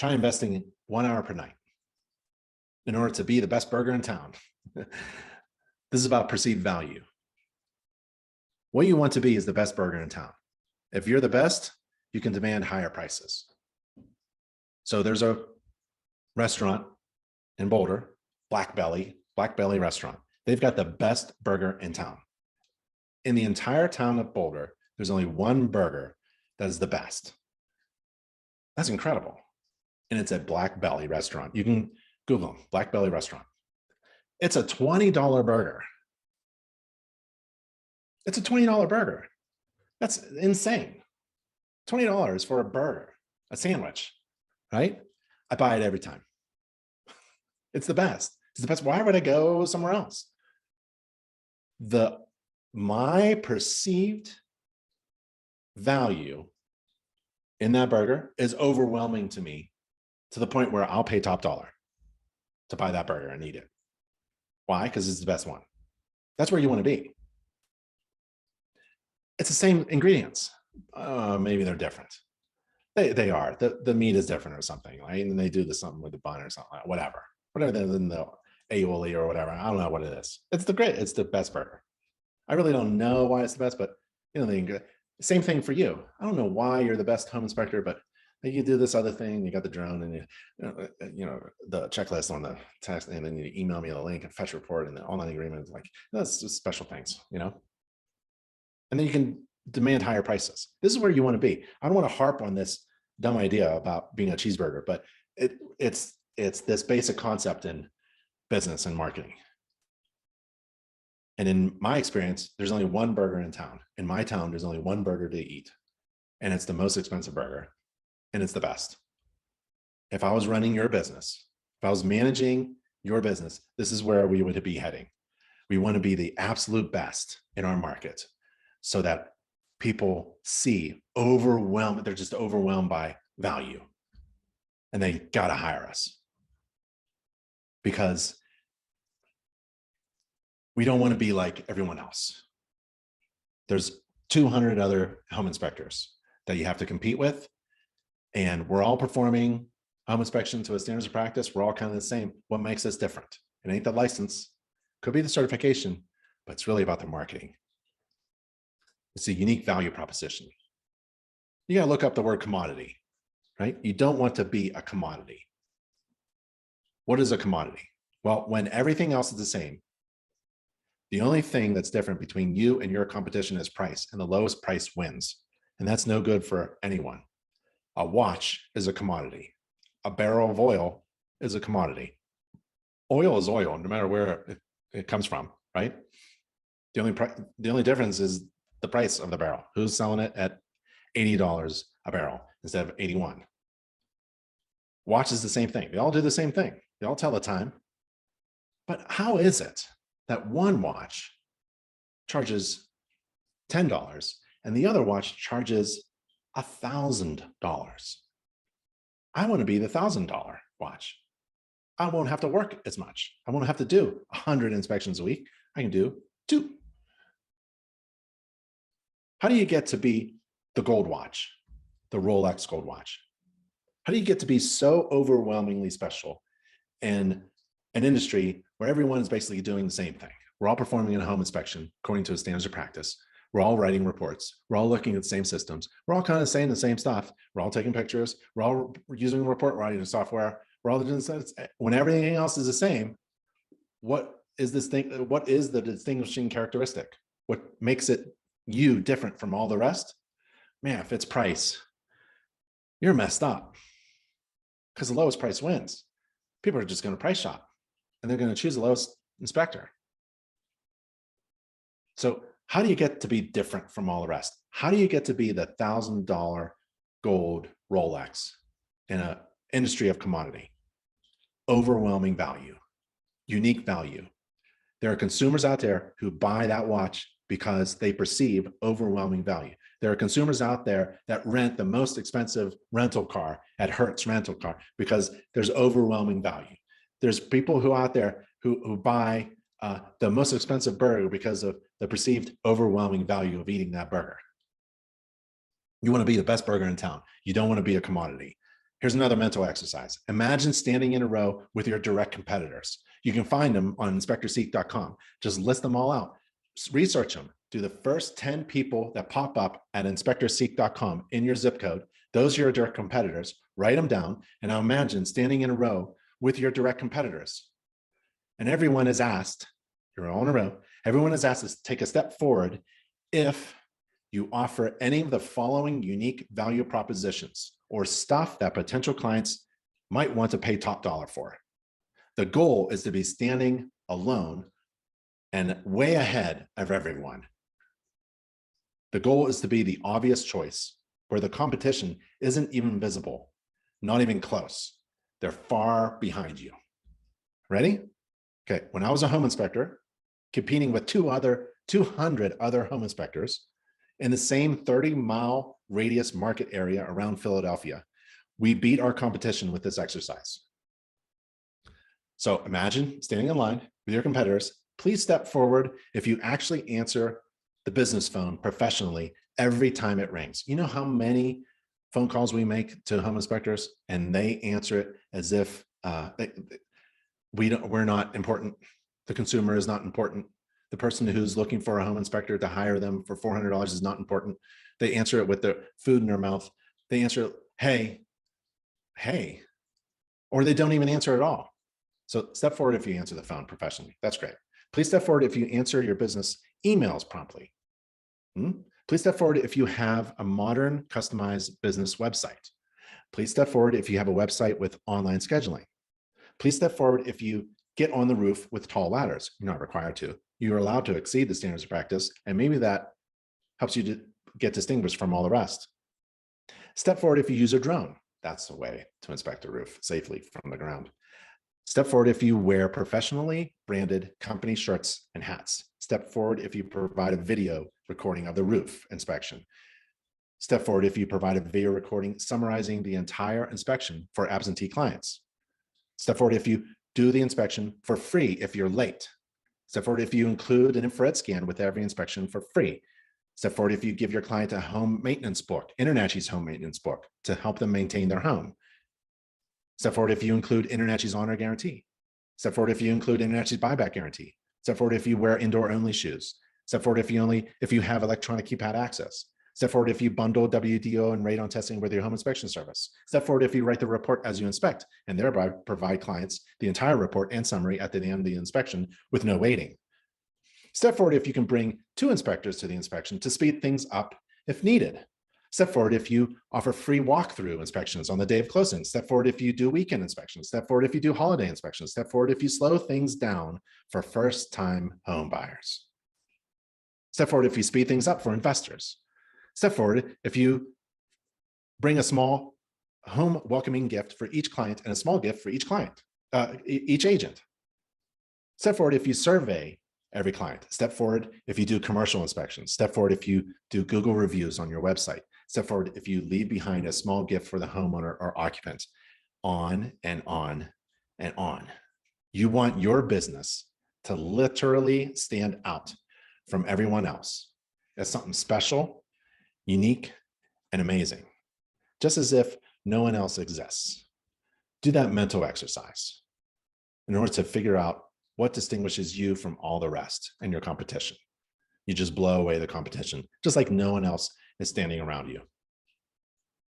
Try investing 1 hour per night in order to be the best burger in town. This is about perceived value. What you want to be is the best burger in town. If you're the best, you can demand higher prices. So there's a restaurant in Boulder, Black Belly restaurant. They've got the best burger in town. In the entire town of Boulder, there's only one burger that is the best. That's incredible. And it's a Black Belly restaurant. You can Google them, Black Belly restaurant. It's a $20 burger. It's a $20 burger. That's insane. $20 for a burger, a sandwich, right? I buy it every time. It's the best. It's the best. Why would I go somewhere else? My perceived value in that burger is overwhelming to me, to the point where I'll pay top dollar to buy that burger and eat it. Why? Because it's the best one. That's where you want to be. It's the same ingredients. Maybe they're different. They are. The meat is different or something, right? And they do something with the bun or something, whatever than the aioli or whatever. I don't know what it is. It's the best burger. I really don't know why it's the best, but the same thing for you. I don't know why you're the best home inspector, but you do this other thing. You got the drone and the checklist on the text, and then you email me the link and fetch report and the online agreement. Like, that's just special things, and then you can demand higher prices. This is where you want to be. I don't want to harp on this dumb idea about being a cheeseburger, but it's this basic concept in business and marketing. And in my experience, there's only one burger in town. In my town, there's only one burger to eat, and it's the most expensive burger, and it's the best. If I was running your business, if I was managing your business, this is where we would be heading. We want to be the absolute best in our market, so that people see overwhelmed, they're just overwhelmed by value, and they got to hire us, because we don't want to be like everyone else. There's 200 other home inspectors that you have to compete with, and we're all performing home inspection to a standards of practice. We're all kind of the same. What makes us different? It ain't the license, could be the certification, but it's really about the marketing. It's a unique value proposition. You got to look up the word commodity, right? You don't want to be a commodity. What is a commodity? Well, when everything else is the same, the only thing that's different between you and your competition is price, and the lowest price wins. And that's no good for anyone. A watch is a commodity. A barrel of oil is a commodity. Oil is oil, no matter where it comes from, right? The only difference is the price of the barrel. Who's selling it at $80 a barrel instead of 81? Watch is the same thing. They all do the same thing. They all tell the time. But how is it that one watch charges $10 and the other watch charges $1,000? I want to be the $1,000 watch. I won't have to work as much. I won't have to do 100 inspections a week. I can do 2. How do you get to be the gold watch, the Rolex gold watch? How do you get to be so overwhelmingly special in an industry where everyone is basically doing the same thing? We're all performing a home inspection according to a standards of practice. We're all writing reports. We're all looking at the same systems. We're all kind of saying the same stuff. We're all taking pictures. We're all using report writing software. We're all doing this. When everything else is the same, what is this thing? What is the distinguishing characteristic? What makes it you different from all the rest? Man, if it's price, you're messed up, because the lowest price wins. People are just going to price shop, and they're going to choose the lowest inspector. So how do you get to be different from all the rest? How do you get to be the $1,000 gold Rolex in an industry of commodity? Overwhelming value, unique value. There are consumers out there who buy that watch because they perceive overwhelming value. There are consumers out there that rent the most expensive rental car at Hertz rental car because there's overwhelming value. There's people who out there who buy the most expensive burger because of the perceived overwhelming value of eating that burger. You want to be the best burger in town. You don't want to be a commodity. Here's another mental exercise. Imagine standing in a row with your direct competitors. You can find them on inspectorseek.com. Just list them all out. Research them. Do the first 10 people that pop up at inspectorseek.com in your zip code. Those are your direct competitors. Write them down. And now imagine standing in a row with your direct competitors. And everyone is asked, you're all in a row, everyone is asked to take a step forward if you offer any of the following unique value propositions or stuff that potential clients might want to pay top dollar for. The goal is to be standing alone and way ahead of everyone. The goal is to be the obvious choice where the competition isn't even visible, not even close. They're far behind you. Ready? Okay, when I was a home inspector, competing with 200 other home inspectors in the same 30-mile radius market area around Philadelphia, we beat our competition with this exercise. So imagine standing in line with your competitors. Please step forward if you actually answer the business phone professionally every time it rings. You know how many phone calls we make to home inspectors and they answer it as if we're not important. The consumer is not important. The person who's looking for a home inspector to hire them for $400 is not important. They answer it with their food in their mouth. They answer, hey, or they don't even answer at all. So step forward if you answer the phone professionally. That's great. Please step forward if you answer your business emails promptly. Please step forward if you have a modern, customized business website. Please step forward if you have a website with online scheduling. Please step forward if you get on the roof with tall ladders. You're not required to. You're allowed to exceed the standards of practice, and maybe that helps you to get distinguished from all the rest. Step forward if you use a drone. That's the way to inspect a roof safely from the ground. Step forward if you wear professionally branded company shirts and hats. Step forward if you provide a video recording of the roof inspection. Step forward if you provide a video recording summarizing the entire inspection for absentee clients. Step forward if you do the inspection for free if you're late. Step forward if you include an infrared scan with every inspection for free. Step forward if you give your client a home maintenance book, InterNACHI's home maintenance book, to help them maintain their home. Step forward if you include InterNACHI's honor guarantee. Step forward if you include InterNACHI's buyback guarantee. Step forward if you wear indoor only shoes. Step forward if you have electronic keypad access. Step forward if you bundle WDO and radon testing with your home inspection service. Step forward if you write the report as you inspect and thereby provide clients the entire report and summary at the end of the inspection with no waiting. Step forward if you can bring 2 inspectors to the inspection to speed things up if needed. Step forward if you offer free walkthrough inspections on the day of closing. Step forward if you do weekend inspections. Step forward if you do holiday inspections. Step forward if you slow things down for first-time home buyers. Step forward if you speed things up for investors. Step forward if you bring a small home welcoming gift for each client and a small gift for each client, each agent. Step forward if you survey every client. Step forward if you do commercial inspections. Step forward if you do Google reviews on your website. Step forward if you leave behind a small gift for the homeowner or occupant. On and on and on. You want your business to literally stand out from everyone else as something special, unique, and amazing, just as if no one else exists. Do that mental exercise in order to figure out what distinguishes you from all the rest and your competition. You just blow away the competition, just like no one else is standing around you.